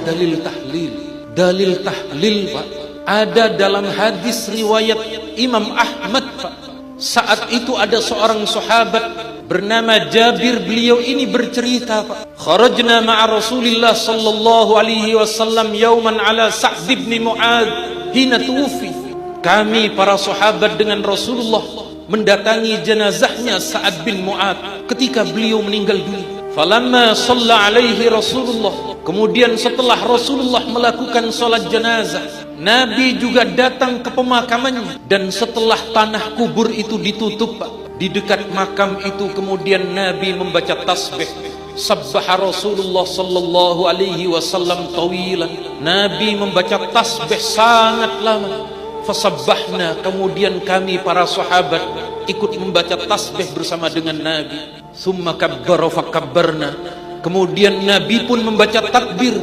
dalil tahlil. Dalil tahlil, Pak, ada dalam hadis riwayat Imam Ahmad, Pak. Saat itu ada seorang sahabat bernama Jabir, beliau ini bercerita, Pak. Kharajna ma'a Rasulillah sallallahu alaihi wasallam yauman ala Sa'd bin Mu'adz hina tuwfi. Kami para sahabat dengan Rasulullah mendatangi jenazahnya Sa'ad bin Mu'adz ketika beliau meninggal dunia. Falamma shalla alaihi Rasulullah, kemudian setelah Rasulullah melakukan salat jenazah, Nabi juga datang ke pemakamannya. Dan setelah tanah kubur itu ditutup, Pak, di dekat makam itu kemudian Nabi membaca tasbih. Sabbaha Rasulullah sallallahu alaihi wasallam tawilan. Nabi membaca tasbih sangat lama. Fasabbahna, kemudian kami para sahabat ikut membaca tasbih bersama dengan Nabi. Summa kabbara fakabbarna, kemudian Nabi pun membaca takbir.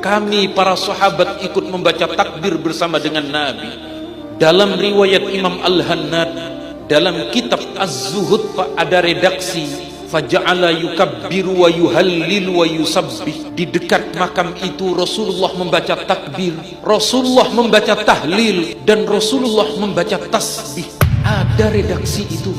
Kami para sahabat ikut membaca takbir bersama dengan Nabi. Dalam riwayat Imam Al-Hannad dalam kitab Az-Zuhud, Pak, ada redaksi faja'ala yukabbiru wa yuhallil wa yusabbih. Di dekat makam itu Rasulullah membaca takbir, Rasulullah membaca tahlil, dan Rasulullah membaca tasbih. Ada redaksi itu.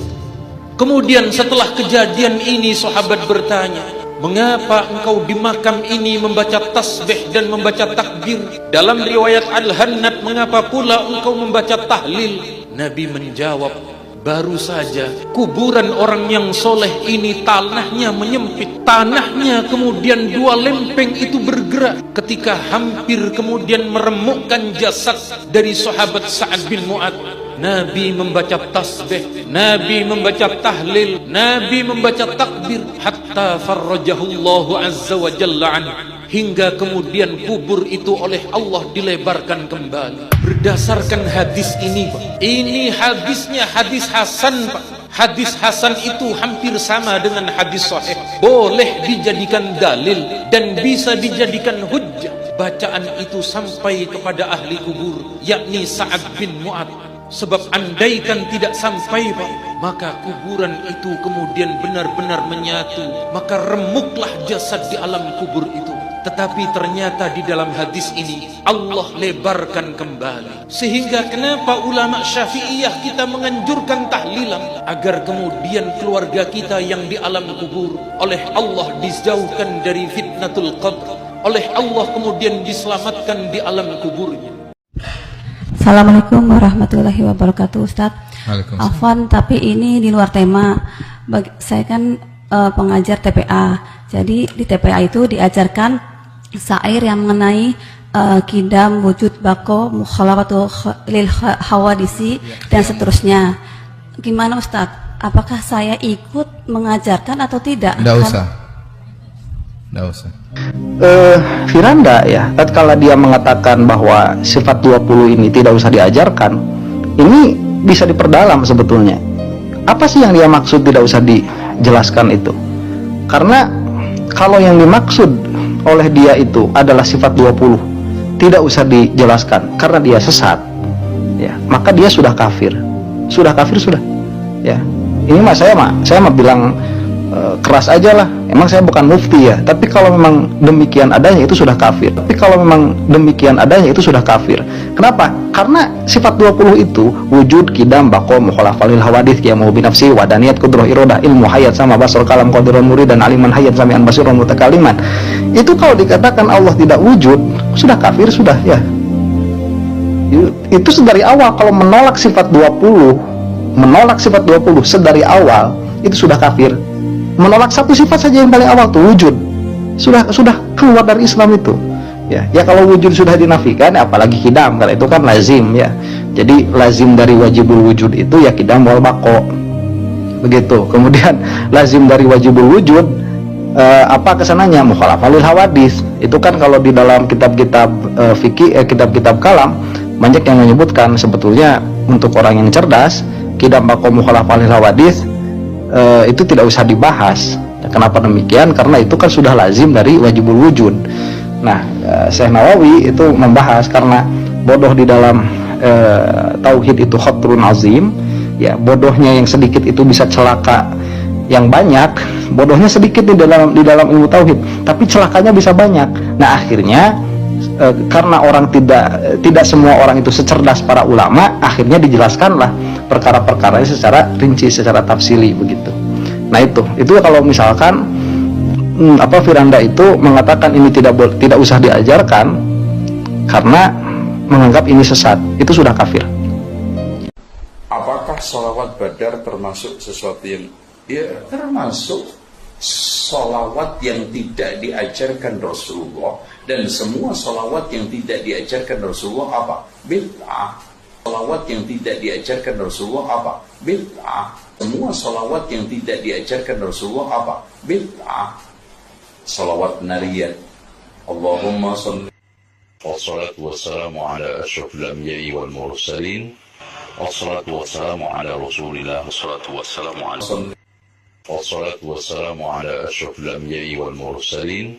Kemudian setelah kejadian ini sahabat bertanya, mengapa engkau di makam ini membaca tasbih dan membaca takbir? Dalam riwayat Al-Hannad, mengapa pula engkau membaca tahlil? Nabi menjawab, baru saja kuburan orang yang soleh ini tanahnya menyempit. Tanahnya kemudian dua lempeng itu bergerak ketika hampir kemudian meremukkan jasad dari sahabat Sa'ad bin Mu'adz. Nabi membaca tasbih, Nabi membaca tahlil, Nabi membaca takbir, hatta farrajahullahu azza wa jalla an, hingga kemudian kubur itu oleh Allah dilebarkan kembali. Berdasarkan hadis ini, Pak, ini hadisnya hadis hasan, Pak. Hadis hasan itu hampir sama dengan hadis sahih, boleh dijadikan dalil dan bisa dijadikan hujjah. Bacaan itu sampai kepada ahli kubur, yakni Sa'ad bin Mu'adz. Sebab andaikan tidak sampai, Pak, maka kuburan itu kemudian benar-benar menyatu, maka remuklah jasad di alam kubur itu. Tetapi ternyata di dalam hadis ini Allah lebarkan kembali. Sehingga kenapa ulama Syafi'iyah kita menganjurkan tahlilan, agar kemudian keluarga kita yang di alam kubur oleh Allah dijauhkan dari fitnatul qabr, oleh Allah kemudian diselamatkan di alam kuburnya. Assalamualaikum warahmatullahi wabarakatuh, Ustadz. Afwan, tapi ini di luar tema. Saya kan pengajar TPA. Jadi di TPA itu diajarkan syair yang mengenai kidam, wujud, bako, mukhalafatu lil hawadisi, dan seterusnya. Gimana, Ustadz? Apakah saya ikut mengajarkan atau tidak? Tidak usah. Tidak usah. Firanda ya, tatkala dia mengatakan bahwa sifat 20 ini tidak usah diajarkan, ini bisa diperdalam sebetulnya. Apa sih yang dia maksud tidak usah dijelaskan itu? Karena kalau yang dimaksud oleh dia itu adalah sifat 20, tidak usah dijelaskan karena dia sesat, ya, maka dia sudah kafir. Sudah kafir sudah. Ya. Ini mah saya mah bilang keras aja lah, emang saya bukan mufti ya, tapi kalau memang demikian adanya itu sudah kafir. Kenapa? Karena sifat 20 itu wujud, kidam, bako, mukhalafalil hawadith, qiyamu binafsi, wadaniyat, kudrah, irodah, ilmu, hayat, sama basar, kalam, qadirun, murid, dan aliman, hayat, sami'an, basirun, mutakaliman. Itu kalau dikatakan Allah tidak wujud, sudah kafir sudah ya. Itu sedari awal. Kalau menolak sifat 20 sedari awal itu sudah kafir. Menolak satu sifat saja yang paling awal tuh wujud, sudah keluar dari Islam itu. Ya kalau wujud sudah dinafikan, apalagi kidam, kalau itu kan lazim ya. Jadi lazim dari wajibul wujud itu ya kidam wal baqo. Begitu. Kemudian lazim dari wajibul wujud apa kesananya? Mukhalafalil hawadis. Itu kan kalau di dalam kitab-kitab fikih, kitab-kitab kalam banyak yang menyebutkan sebetulnya untuk orang yang cerdas, kidam baqo mukhalafalil hawadis itu tidak usah dibahas. Kenapa demikian? Karena itu kan sudah lazim dari wajibul wujud. Nah, Syekh Nawawi itu membahas karena bodoh di dalam tauhid itu khatrun azim, ya, bodohnya yang sedikit itu bisa celaka yang banyak. Bodohnya sedikit di dalam ilmu tauhid, tapi celakanya bisa banyak. Nah, akhirnya karena orang tidak semua orang itu secerdas para ulama, akhirnya dijelaskanlah perkara-perkara secara rinci, secara tafsili begitu. Nah itu kalau misalkan Firanda itu mengatakan ini tidak usah diajarkan karena menganggap ini sesat, itu sudah kafir. Apakah sholawat badar termasuk sesuatu yang termasuk sholawat yang tidak diajarkan Rasulullah, dan semua sholawat yang tidak diajarkan Rasulullah apa? Bid'ah. Sholawat yang tidak diajarkan Rasulullah apa? Bid'ah. Semua sholawat yang tidak diajarkan Rasulullah apa? Bid'ah. Sholawat nariyat, Allahumma salli wassalatu wassalamu ala asyrafil anbiya'i wal mursalin wassalatu wassalamu ala rasulillah wassalatu wassalamu ala wassalatu wassalamu ala asyrafil anbiya'i wal mursalin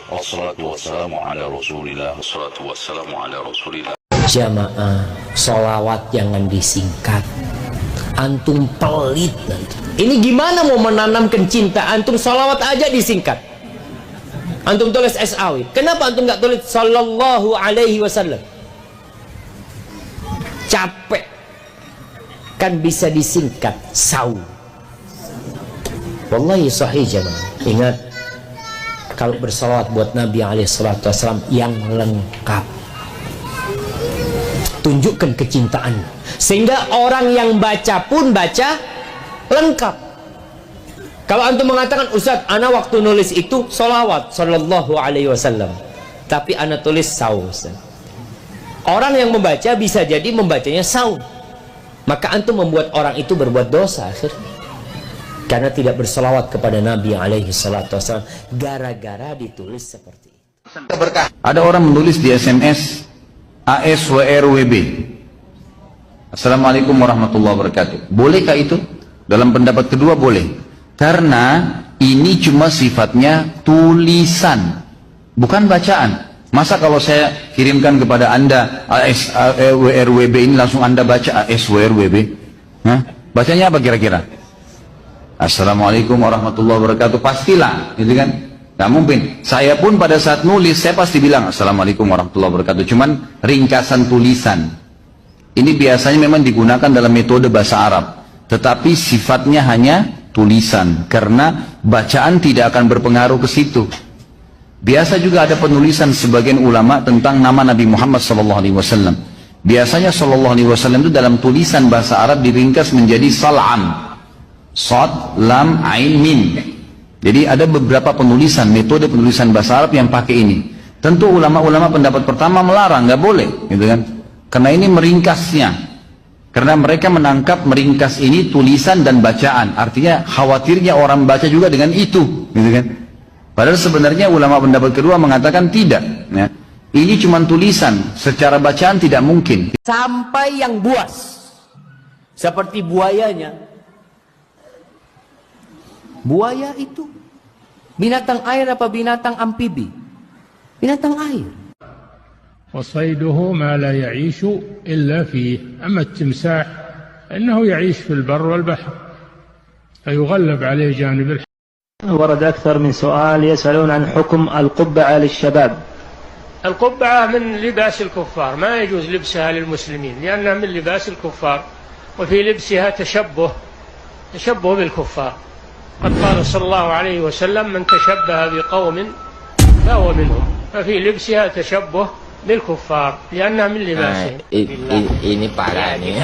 wassalatu wassalamu ala rasulillah wassalatu wassalamu ala rasulillah. Jamaah, sholawat jangan disingkat. Antum pelit nanti. Ini gimana mau menanamkan cinta antum, sholawat aja disingkat. Antum tulis SAW, kenapa antum nggak tulis sallallahu alaihi wasallam? Capek. Kan bisa disingkat SAW. Wallahi sahih jemaah. Ingat, kalau bersalawat buat Nabi SAW yang lengkap, tunjukkan kecintaan, sehingga orang yang baca pun baca lengkap. Kalau antum mengatakan, Ustaz, ana waktu nulis itu salawat sallallahu alaihi wasallam, tapi ana tulis SAW, orang yang membaca bisa jadi membacanya SAW, maka antum membuat orang itu berbuat dosa akhirnya, karena tidak bersalawat kepada Nabi alaihi salatu wasallam gara-gara ditulis seperti itu. Ada orang menulis di SMS ASWRWB, Assalamualaikum warahmatullahi wabarakatuh. Bolehkah itu? Dalam pendapat kedua boleh, karena ini cuma sifatnya tulisan, bukan bacaan. Masa kalau saya kirimkan kepada anda ASWRWB ini langsung anda baca ASWRWB? Bacanya apa kira-kira? Assalamualaikum warahmatullahi wabarakatuh. Pastilah, gitu kan? Gak mungkin. Saya pun pada saat nulis saya pasti bilang Assalamualaikum warahmatullahi wabarakatuh. Cuman ringkasan tulisan. Ini biasanya memang digunakan dalam metode bahasa Arab, tetapi sifatnya hanya tulisan, karena bacaan tidak akan berpengaruh ke situ. Biasa juga ada penulisan sebagian ulama tentang nama Nabi Muhammad SAW. Biasanya SAW itu dalam tulisan bahasa Arab diringkas menjadi sal'am, sad, lam, ain, mim. Jadi ada beberapa penulisan, metode penulisan bahasa Arab yang pakai ini. Tentu ulama-ulama pendapat pertama melarang, nggak boleh, gitu kan? Karena ini meringkasnya. Karena mereka menangkap meringkas ini tulisan dan bacaan. Artinya khawatirnya orang baca juga dengan itu, gitu kan? Padahal sebenarnya ulama pendapat kedua mengatakan tidak. Ya. Ini cuma tulisan, secara bacaan tidak mungkin. Sampai yang buas, seperti buayanya. Buaya itu binatang air apa binatang amfibi? Binatang air. وصيده ما لا يعيش إلا فيه. أما التمساح إنه يعيش في البر والبحر فيغلب عليه جانب الحر. ورد أكثر من سؤال يسألون عن حكم القبعة للشباب. القبعة من لباس الكفار، ما يجوز لبسها للمسلمين لأنها من لباس الكفار، وفي لبسها تشبه بالكفار. قد قال صلى الله عليه وسلم من تشبه بقوم فهو منهم، ففي لبسها تشبه بالكفار لأنها من لباسهم. Ini parah nih.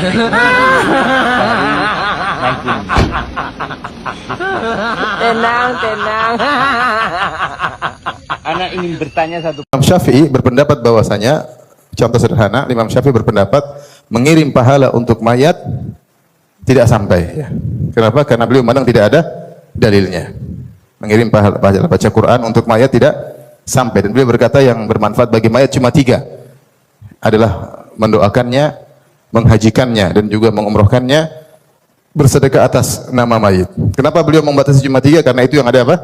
Tenang. Anak ingin bertanya satu. Imam Syafi'i berpendapat bahwasanya, contoh sederhana, Imam Syafi'i berpendapat mengirim pahala untuk mayat tidak sampai. Ya. Kenapa? Karena beliau memandang tidak ada dalilnya. Mengirim pahala baca Quran untuk mayat tidak sampai, dan beliau berkata yang bermanfaat bagi mayat cuma 3, adalah mendoakannya, menghajikannya, dan juga mengumrohkannya, bersedekah atas nama mayit. Kenapa beliau membatasi cuma 3? Karena itu yang ada apa?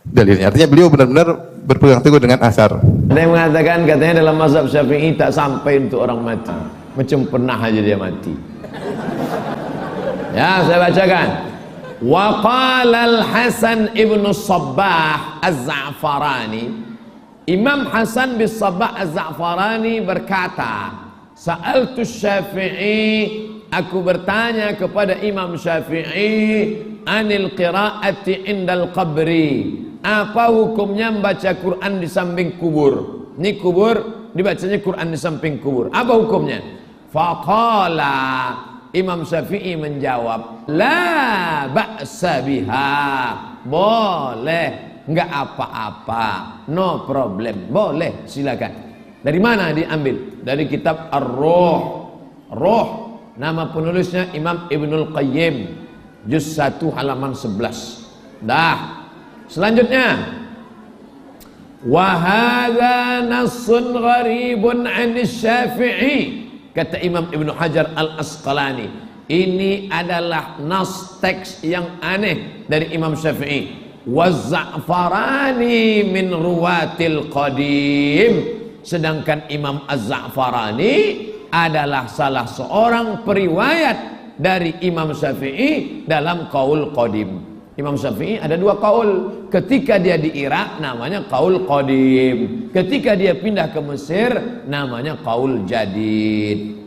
Dalilnya. Artinya beliau benar-benar berpegang teguh dengan asar. Ada yang mengatakan katanya dalam mazhab Syafi'i tak sampai untuk orang mati, macam pernah aja dia mati. Ya, saya bacakan. Wa qala al-Hasan ibn Sabbah az-Za'farani Imam Hasan bin Sabah Az-Za'farani berkata, Sa'altu Syafi'i, aku bertanya kepada Imam Syafi'i, anil qira'ati indal qabri, apa hukumnya membaca Quran di samping kubur? Ini kubur, dibacanya Quran di samping kubur, apa hukumnya? Faqala, Imam Syafi'i menjawab, la ba'sa biha, boleh, enggak apa-apa, no problem, boleh, silakan. Dari mana diambil? Dari kitab Ar-Ruh. Ruh, nama penulisnya Imam Ibnul Qayyim, juz 1 halaman 11. Dah. Selanjutnya, wa hadza nassun gharibun 'an Syafi'i, kata Imam Ibnu Hajar Al-Asqalani, ini adalah nas teks yang aneh dari Imam Syafi'i. Waz-Za'farani min ruwatil qadim, sedangkan Imam Az-Za'farani adalah salah seorang periwayat dari Imam Syafi'i dalam qaul qadim. Imam Syafi'i ada dua qaul. Ketika dia di Irak namanya qaul qadim, ketika dia pindah ke Mesir namanya qaul jadid.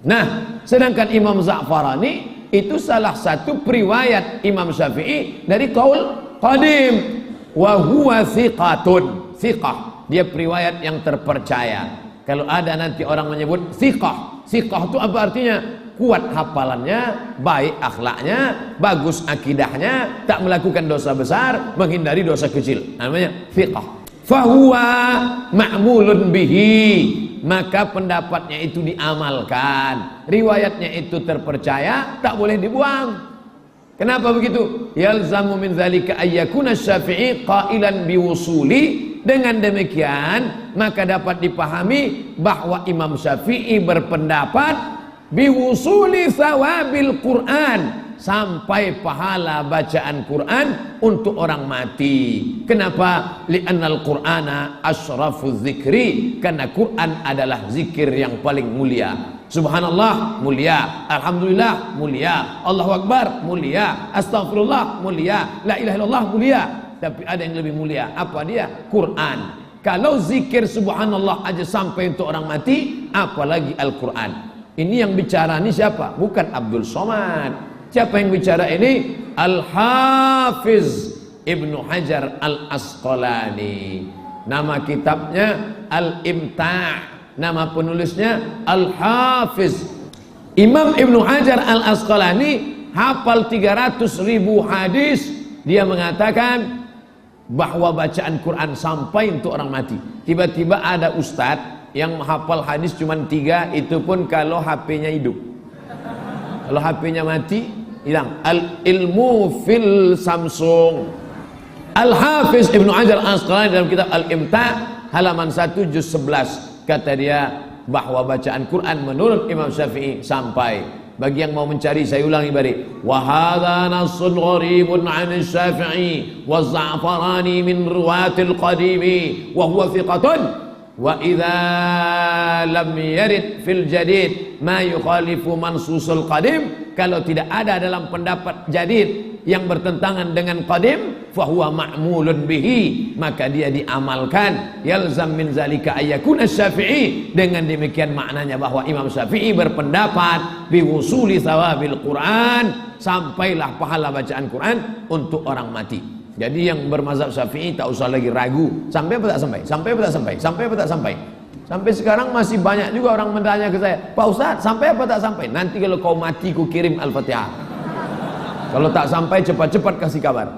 Nah, sedangkan Imam Za'farani itu salah satu periwayat Imam Syafi'i dari qaul qadim. Wa huwa thiqatun, thiqah, dia periwayat yang terpercaya. Kalau ada nanti orang menyebut thiqah, thiqah itu apa artinya? Kuat hafalannya, baik akhlaknya, bagus akidahnya, tak melakukan dosa besar, menghindari dosa kecil, namanya thiqah. Fahuwa ma'mulun bihi, maka pendapatnya itu diamalkan, riwayatnya itu terpercaya, tak boleh dibuang. Kenapa begitu? Yalzamu min dzalika ayyakuna Syafi'i qailan biwusuli. Dengan demikian maka dapat dipahami bahwa Imam Syafi'i berpendapat biwusuli sawabil Quran, sampai pahala bacaan Quran untuk orang mati. Kenapa? Li'annal Qur'ana asyrafuz zikri, karena Quran adalah zikir yang paling mulia. Subhanallah mulia, alhamdulillah mulia, Allahu Akbar mulia, astagfirullah mulia, la ilaha illallah mulia. Tapi ada yang lebih mulia, apa dia? Quran. Kalau zikir subhanallah aja sampai untuk orang mati, apalagi Al-Quran. Ini yang bicara ini siapa? Bukan Abdul Somad. Siapa yang bicara ini? Al-Hafiz Ibnu Hajar Al-Asqalani. Nama kitabnya Al-Imta', nama penulisnya Al-Hafiz. Imam Ibnu Hajar Al-Asqalani hafal 300.000 hadis. Dia mengatakan bahwa bacaan Quran sampai untuk orang mati. Tiba-tiba ada ustadz yang menghafal hadis cuma 3, itu pun kalau HP-nya hidup. Kalau HP-nya mati, hilang. Al-ilmu fil Samsung. Al-Hafiz Ibnu Hajar Al-Asqalani dalam kitab Al-Imta' halaman 1 juz 11, kata dia bahwa bacaan Quran menurut Imam Syafi'i sampai. Bagi yang mau mencari, saya ulangi balik. Wa hadza nassun gharibun 'an Syafi'i wa Za'farani min ruwatil qadimi wa huwa thiqatun wa idza lam yarid fil jadid ma yukhalifu mansusul qadim. Kalau tidak ada dalam pendapat jadid yang bertentangan dengan qadim, fahuwa ma'mulun bihi, maka dia diamalkan. Yalzam min zalika ayyakuna Syafi'i, dengan demikian maknanya bahwa Imam Syafi'i berpendapat biwusuli thawabil Quran, sampailah pahala bacaan Quran untuk orang mati. Jadi yang bermazhab Syafi'i tak usah lagi ragu, sampai apa tak sampai, sampai apa tak sampai, sampai apa tak sampai. Sampai sekarang masih banyak juga orang bertanya ke saya, Pak Ustaz, sampai apa tak sampai? Nanti kalau kau mati ku kirim Al-Fatihah. Kalau tak sampai, cepat-cepat kasih kabar.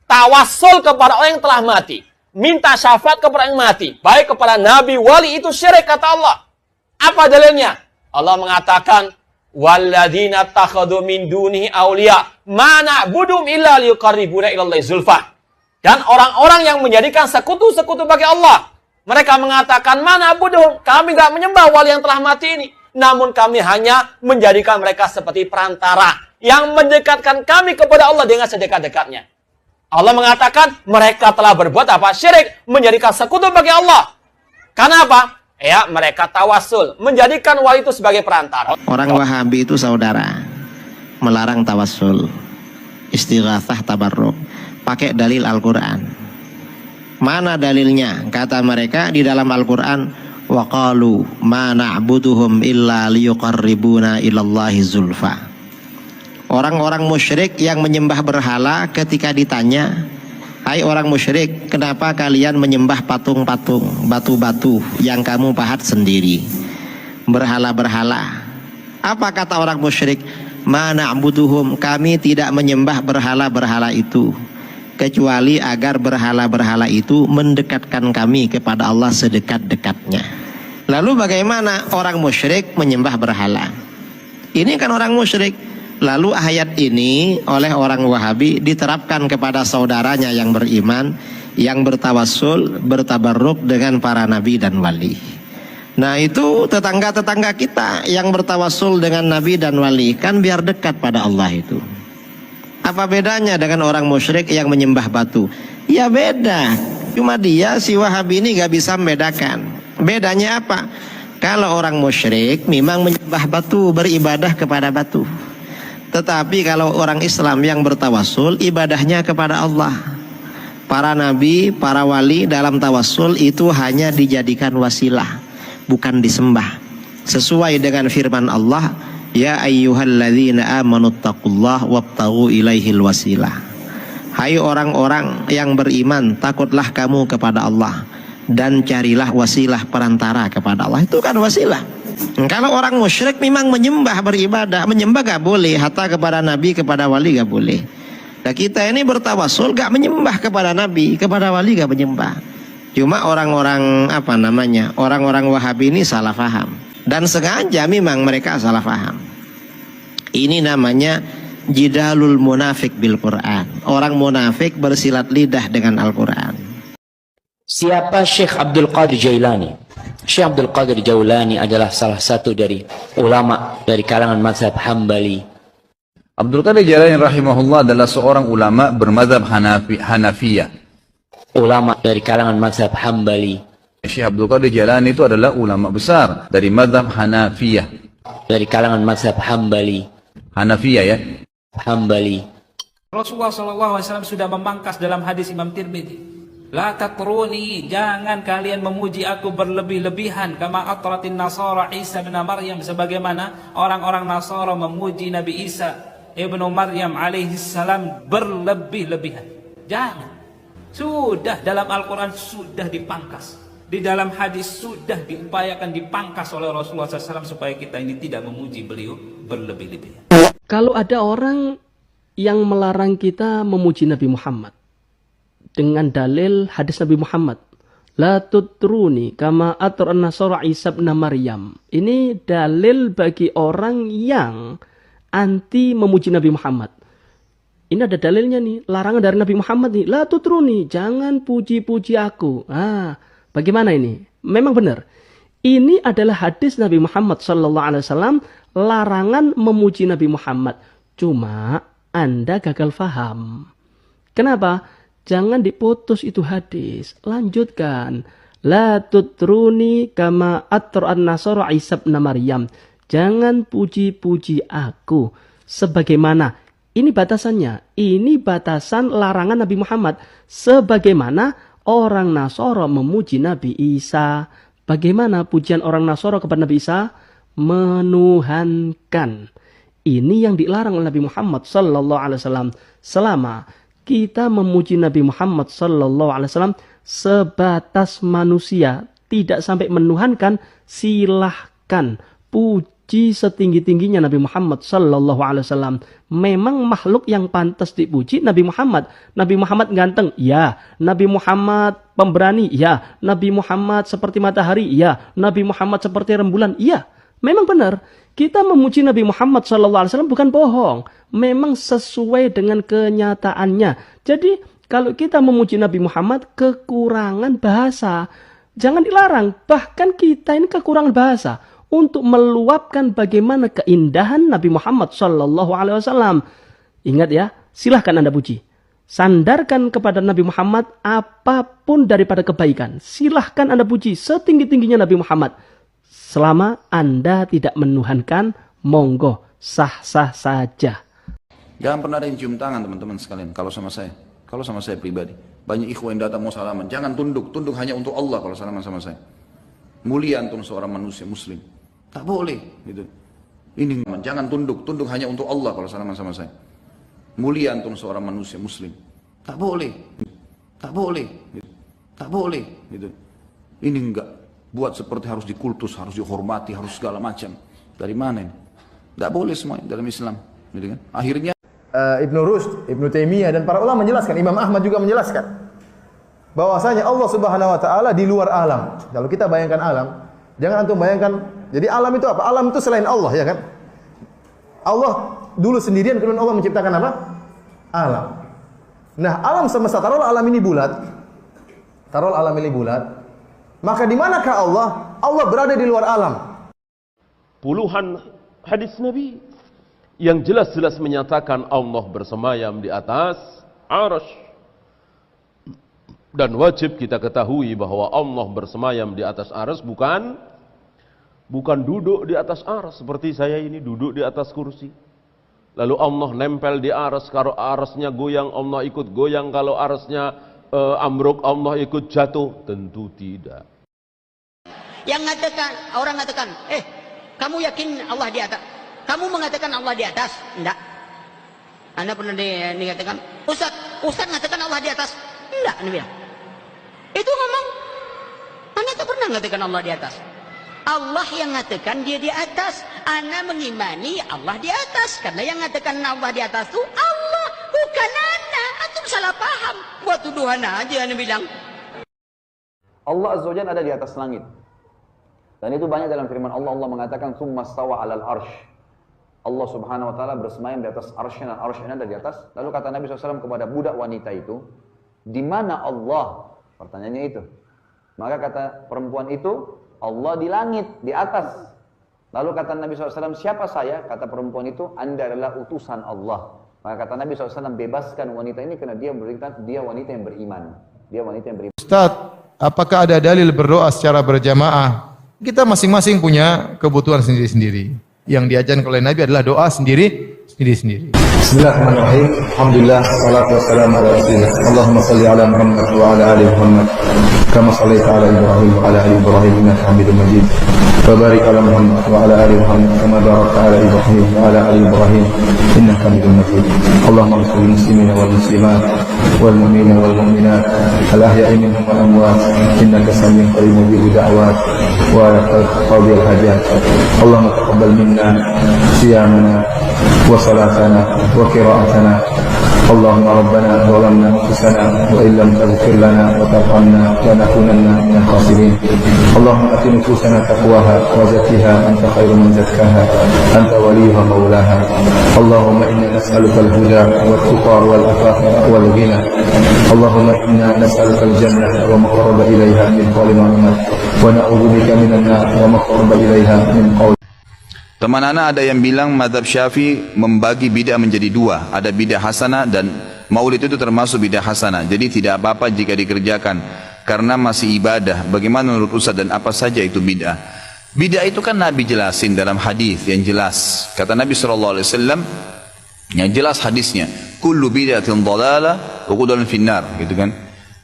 Tawassul kepada orang yang telah mati, minta syafaat kepada orang yang mati, baik kepada nabi, wali, itu syirik kata Allah. Apa dalilnya? Allah mengatakan, walladzina takhadhu min dunihi awliya ma na'budum illa liyuqarribuna ilallahi zulfa. Dan orang-orang yang menjadikan sekutu-sekutu bagi Allah, mereka mengatakan, mana na'budum, kami enggak menyembah wali yang telah mati ini, namun kami hanya menjadikan mereka seperti perantara yang mendekatkan kami kepada Allah dengan sedekat-dekatnya. Allah mengatakan mereka telah berbuat apa? Syirik, menjadikan sekutu bagi Allah. Karena apa? Ya, mereka tawassul, menjadikan wali itu sebagai perantara. Orang Wahabi itu saudara, melarang tawassul, istighatsah, tabarruk, pakai dalil Al-Quran. Mana dalilnya? Kata mereka di dalam Al-Quran, wa qalu ma na'buduhum illa liyuqarribuna ilallahi zulfa. Orang-orang musyrik yang menyembah berhala ketika ditanya, hai orang musyrik, kenapa kalian menyembah patung-patung, batu-batu yang kamu pahat sendiri, berhala-berhala? Apa kata orang musyrik? Ma na'buduhum, kami tidak menyembah berhala-berhala itu kecuali agar berhala-berhala itu mendekatkan kami kepada Allah sedekat-dekatnya. Lalu bagaimana orang musyrik menyembah berhala? Ini kan orang musyrik. Lalu ayat ini oleh orang Wahabi diterapkan kepada saudaranya yang beriman, yang bertawassul, bertabarruk dengan para nabi dan wali. Nah itu tetangga-tetangga kita yang bertawassul dengan nabi dan wali, kan biar dekat pada Allah itu. Apa bedanya dengan orang musyrik yang menyembah batu? Ya beda. Cuma dia si Wahabi ini gak bisa membedakan. Bedanya apa? Kalau orang musyrik memang menyembah batu, beribadah kepada batu. Tetapi kalau orang Islam yang bertawassul, ibadahnya kepada Allah. Para nabi, para wali dalam tawassul itu hanya dijadikan wasilah, bukan disembah. Sesuai dengan firman Allah, ya ayyuhalladzina amanuttaqullaha wabtaghu ilaihil wasilah. Hai orang-orang yang beriman, takutlah kamu kepada Allah dan carilah wasilah perantara kepada Allah. Itu kan wasilah. Kalau orang musyrik memang menyembah, beribadah, menyembah gak boleh, hatta kepada nabi, kepada wali gak boleh. Nah kita ini bertawassul gak menyembah kepada nabi, kepada wali gak menyembah. Cuma orang-orang orang-orang Wahabi ini salah faham, dan sengaja memang mereka salah faham. Ini namanya jidalul munafik bil Quran. Orang munafik bersilat lidah dengan Al-Quran. Siapa Syekh Abdul Qadir Jailani? Syekh Abdul Qadir Jailani adalah salah satu dari ulama dari kalangan mazhab Hambali. Abdul Qadir Jailani rahimahullah adalah seorang ulama bermazhab Hanafiyah. Ulama dari kalangan mazhab Hambali. Syekh Abdul Qadir Jailani itu adalah ulama besar dari mazhab Hanafiyah. Dari kalangan mazhab Hambali. Hanafiyah ya. Hambali. Rasulullah SAW sudah memangkas dalam hadis Imam Tirmidzi. La tatruni, jangan kalian memuji aku berlebih-lebihan, kama atratin Nasara Isa bin Maryam, sebagaimana orang-orang Nasara memuji Nabi Isa ibnu Maryam alaihissalam berlebih-lebihan. Jangan. Sudah dalam Al-Quran sudah dipangkas, di dalam hadis sudah diupayakan dipangkas oleh Rasulullah SAW supaya kita ini tidak memuji beliau berlebih-lebihan. Kalau ada orang yang melarang kita memuji Nabi Muhammad dengan dalil hadis Nabi Muhammad, la tutruni kama atrun Nasara Isa bin Maryam. Ini dalil bagi orang yang anti memuji Nabi Muhammad. Ini ada dalilnya nih, larangan dari Nabi Muhammad nih, la tutruni, jangan puji-puji aku. Bagaimana ini? Memang benar. Ini adalah hadis Nabi Muhammad SAW, larangan memuji Nabi Muhammad. Cuma Anda gagal faham. Kenapa? Jangan diputus itu hadis. Lanjutkan. La tutruni kama atrun Nasara Isa bin Maryam. Jangan puji-puji aku. Sebagaimana. Ini batasannya. Ini batasan larangan Nabi Muhammad. Sebagaimana orang Nasara memuji Nabi Isa. Bagaimana pujian orang Nasara kepada Nabi Isa? Menuhankan. Ini yang dilarang oleh Nabi Muhammad SAW. Selama kita memuji Nabi Muhammad SAW sebatas manusia, tidak sampai menuhankan, silahkan puji setinggi-tingginya Nabi Muhammad SAW. Memang makhluk yang pantas dipuji Nabi Muhammad. Nabi Muhammad ganteng, ya. Nabi Muhammad pemberani, ya. Nabi Muhammad seperti matahari, ya. Nabi Muhammad seperti rembulan, iya. Memang benar. Kita memuji Nabi Muhammad SAW bukan bohong. Memang sesuai dengan kenyataannya. Jadi kalau kita memuji Nabi Muhammad kekurangan bahasa. Jangan dilarang. Bahkan kita ini kekurangan bahasa. Untuk meluapkan bagaimana keindahan Nabi Muhammad SAW. Ingat ya, silahkan Anda puji. Sandarkan kepada Nabi Muhammad apapun daripada kebaikan. Silahkan Anda puji setinggi-tingginya Nabi Muhammad. Selama Anda tidak menuhankan, monggo, sah-sah saja. Jangan pernah ada yang cium tangan teman-teman sekalian kalau sama saya pribadi. Banyak ikhwan yang datang mau salaman. Jangan tunduk. Tunduk hanya untuk Allah kalau salaman sama saya. Mulia antum seorang manusia muslim. Tak boleh. Gitu. Ini jangan tunduk. Tunduk hanya untuk Allah kalau salaman sama saya. Mulia antum seorang manusia muslim. Tak boleh. Tak boleh. Gitu. Tak boleh. Gitu. Ini enggak. Buat seperti harus dikultus, harus dihormati, harus segala macam. Dari mana ini? Tak boleh semua dalam Islam. Gitu kan? Akhirnya Ibnu Rushd, Ibnu Taimiyah dan para ulama menjelaskan, Imam Ahmad juga menjelaskan bahwasanya Allah Subhanahu wa taala di luar alam. Kalau kita bayangkan alam, jangan antum bayangkan, jadi alam itu apa? Alam itu selain Allah, ya kan? Allah dulu sendirian, kemudian Allah menciptakan apa? Alam. Nah, alam semesta, taruhlah alam ini bulat. Taruhlah alam ini bulat. Maka di manakah Allah? Allah berada di luar alam. Puluhan hadis Nabi yang jelas-jelas menyatakan Allah bersemayam di atas arsy. Dan wajib kita ketahui bahwa Allah bersemayam di atas arsy bukan duduk di atas arsy seperti saya ini duduk di atas kursi. Lalu Allah nempel di arsy, kalau arsy-nya goyang Allah ikut goyang, kalau arsy-nya amruk Allah ikut jatuh. Tentu tidak. Yang orang mengatakan, kamu yakin Allah di atas? Kamu mengatakan Allah di atas? Enggak. Anda pernah dikatakan, Ustaz mengatakan Allah di atas? Enggak, Anda bilang. Itu ngomong, Anda tak pernah mengatakan Allah di atas. Allah yang mengatakan dia di atas. Anda mengimani Allah di atas. Karena yang mengatakan Allah di atas itu Allah, bukan Anda. Antum salah paham. Buat tuduhan aja Anda bilang. Allah Azza wa Jalla ada di atas langit. Dan itu banyak dalam firman Allah. Allah mengatakan, "Tsumma stawa 'alal arsy." Allah Subhanahu wa taala bersemayam di atas arsy-Nya, dan arsy-Nya ada di atas. Lalu kata Nabi SAW kepada budak wanita itu, "Di mana Allah?" Pertanyaannya itu. Maka kata perempuan itu, "Allah di langit, di atas." Lalu kata Nabi SAW, "Siapa saya?" Kata perempuan itu, "Anda adalah utusan Allah." Maka kata Nabi SAW, "Bebaskan wanita ini karena dia wanita yang beriman." Dia wanita yang beriman. Ustaz, apakah ada dalil berdoa secara berjamaah? Kita masing-masing punya kebutuhan sendiri-sendiri. Yang diajarkan oleh Nabi adalah doa sendiri-sendiri. Bismillahirrahmanirrahim. Alhamdulillah, salatu wassalamu ala Rasulillah. Allahumma salli ala Muhammad wa ala ali Muhammad kama shallaita ala Ibrahim wa ala ali Ibrahim innaka Hamidum Majid. Wa barik ala Muhammad wa ala ali Muhammad kama barakta ala Ibrahim wa ala ali Ibrahim innaka Hamidum Majid. Allahumma ighfir lil muslimina wal muslimat wal mu'minina wal mu'minat al ahya'i minhum wal amwat innaka sami'un qarib mujibud da'wat wa qadi al hajat. Allahumma taqabbal minna siyamana wa salatana wa qira'atana. Allahumma rabbana zalamna anfusana wa illam taghfir lana wa tarhamna lanakunanna minal khasirin. Allahumma ati nufusana taqwaha wa zakkiha anta khairu man zakkaha anta waliyuha maulaha. Allahumma inna nas'aluka al-huda wat-tuqa wal-afafa wal-ghina. Allahumma inna nas'aluka al-jannah wa ma qaraba ilayha min qawlin wa amal wa na'udzu bika minan nar wa ma qaraba ilayha min qawl. Teman anak ada yang bilang mazhab Syafi'i membagi bid'ah menjadi dua. Ada bid'ah hasanah dan maulid itu termasuk bid'ah hasanah. Jadi tidak apa-apa jika dikerjakan karena masih ibadah. Bagaimana menurut Ustaz dan apa saja itu bid'ah? Bid'ah itu kan Nabi jelasin dalam hadis yang jelas. Kata Nabi SAW, yang jelas hadisnya, kullu bid'atin dhalalah wa kullu finnar, gitu kan?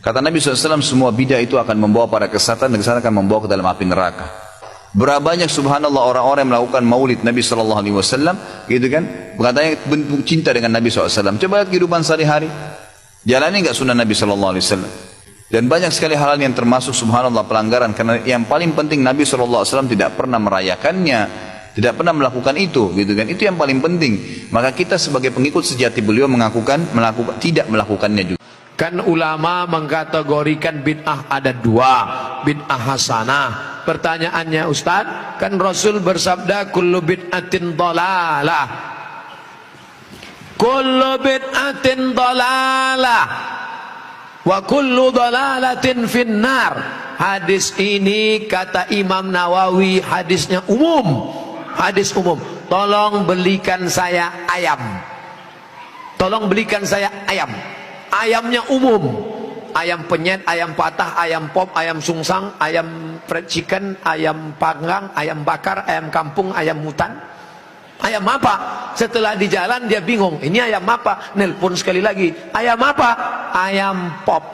Kata Nabi SAW, semua bid'ah itu akan membawa pada kesesatan dan kesesatan akan membawa ke dalam api neraka. Berapa banyak subhanallah orang-orang yang melakukan maulid Nabi SAW, gitu kan? Katanya bentuk cinta dengan Nabi SAW. Coba lihat kehidupan sehari-hari. Jalani enggak sunnah Nabi SAW. Dan banyak sekali hal yang termasuk subhanallah pelanggaran. Karena yang paling penting Nabi SAW tidak pernah merayakannya, tidak pernah melakukan itu, gitu kan? Itu yang paling penting. Maka kita sebagai pengikut sejati beliau tidak melakukannya juga. Kan ulama mengkategorikan bid'ah ada dua, bid'ah hasanah. Pertanyaannya Ustaz, kan Rasul bersabda kullu bid'atin dhalalah. Kullu bid'atin dhalalah wa kullu dhalalatin finnar. Hadis ini kata Imam Nawawi hadisnya umum. Hadis umum. Tolong belikan saya ayam. Tolong belikan saya ayam. Ayamnya umum, ayam penyet, ayam patah, ayam pop, ayam sungsang, ayam fried chicken, ayam panggang, ayam bakar, ayam kampung, ayam hutan. Ayam apa? Setelah di jalan dia bingung, ini ayam apa? Nelpon sekali lagi, ayam apa? Ayam pop.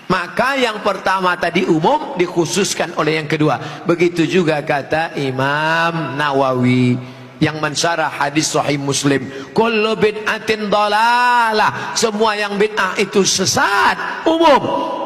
Maka yang pertama tadi umum dikhususkan oleh yang kedua. Begitu juga kata Imam Nawawi yang mensyarah hadis Sahih Muslim, kullu bid'atin dhalalah, semua yang bid'ah itu sesat, umum.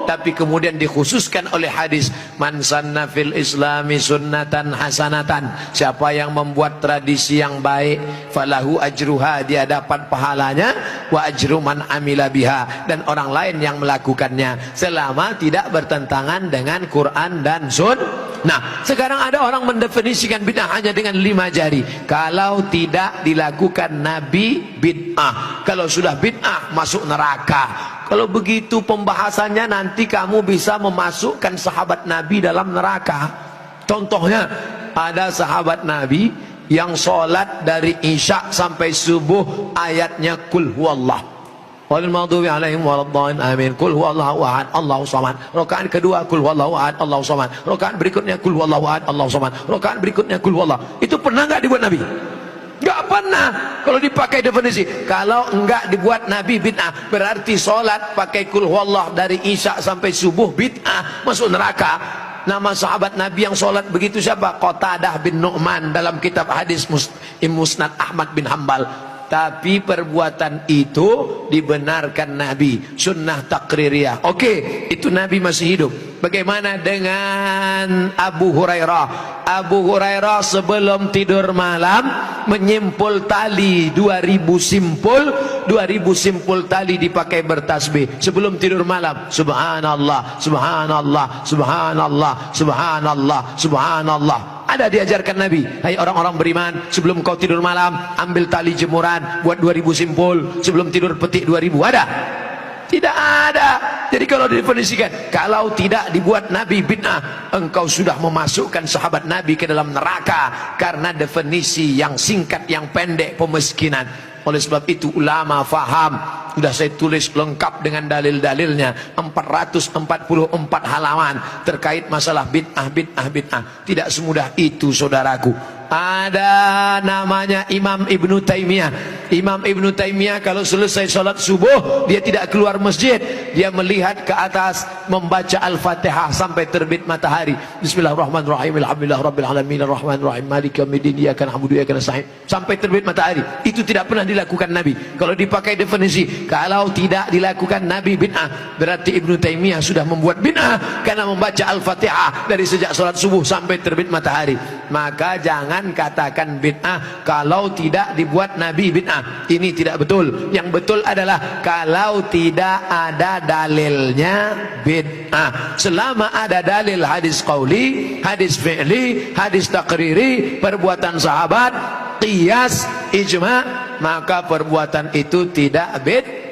Tapi kemudian dikhususkan oleh hadis, man sanna fil islami sunnatan hasanatan, siapa yang membuat tradisi yang baik, falahu ajruha, dia dapat pahalanya, wa ajru man amila biha, dan orang lain yang melakukannya selama tidak bertentangan dengan Quran dan Sunnah. Nah, sekarang ada orang mendefinisikan bid'ah hanya dengan 5 jari. Kalau tidak dilakukan Nabi, bid'ah. Kalau sudah bid'ah, masuk neraka. Kalau begitu pembahasannya, nanti kamu bisa memasukkan sahabat Nabi dalam neraka. Contohnya, ada sahabat Nabi yang sholat dari isya sampai subuh ayatnya kul huwallah, walil maghdubi alaihim waladdallin, amin, kul huwallahu ahad Allahu samad. Rakaat kedua kul huwallahu ahad Allahu samad. Rakaat berikutnya kul huwallahu ahad Allahu samad. Rakaat berikutnya kul huwallah. Itu pernah enggak dibuat Nabi? Enggak pernah. Kalau dipakai definisi, kalau enggak dibuat Nabi bid'ah, berarti sholat pakai kul huwallah dari isya sampai subuh bid'ah, masuk neraka. Nama sahabat Nabi yang sholat begitu siapa? Qatadah bin Nu'man dalam kitab hadis Musnad Ahmad bin Hambal. Tapi perbuatan itu dibenarkan Nabi, sunnah takririyah. Oke, itu Nabi masih hidup. Bagaimana dengan Abu Hurairah? Abu Hurairah sebelum tidur malam menyimpul tali 2000 simpul tali dipakai bertasbih sebelum tidur malam. Subhanallah, subhanallah, subhanallah, subhanallah, subhanallah. Ada diajarkan Nabi, hai orang-orang beriman, sebelum kau tidur malam ambil tali jemuran, buat 2000 simpul, sebelum tidur petik 2000. Ada? Tidak ada. Jadi kalau didefinisikan, kalau tidak dibuat Nabi bid'ah, engkau sudah memasukkan sahabat Nabi ke dalam neraka, karena definisi yang singkat, yang pendek, pemiskinan. Oleh sebab itu ulama faham, sudah saya tulis lengkap dengan dalil-dalilnya, 444 halaman terkait masalah bid'ah, bid'ah, bid'ah. Tidak semudah itu saudaraku. Ada namanya Imam Ibnu Taimiyah. Imam Ibnu Taimiyah kalau selesai sholat subuh, dia tidak keluar masjid, dia melihat ke atas, membaca Al-Fatihah sampai terbit matahari. Bismillahirrahmanirrahim, alhamdulillah rabbil alamin, arrahmanirrahim, maliki yaumiddin, iyyaka na'budu wa iyyaka nasta'in, sampai terbit matahari. Itu tidak pernah dilakukan Nabi. Kalau dipakai definisi, kalau tidak dilakukan Nabi bid'ah, berarti Ibnu Taimiyah sudah membuat bid'ah karena membaca Al-Fatihah dari sejak sholat subuh sampai terbit matahari. Maka jangan katakan bid'ah kalau tidak dibuat Nabi bid'ah. Ini tidak betul. Yang betul adalah kalau tidak ada dalilnya bid'ah. Selama ada dalil hadis qauli, hadis fi'li, hadis takriri, perbuatan sahabat, qiyas, ijma', maka perbuatan itu tidak bid'ah.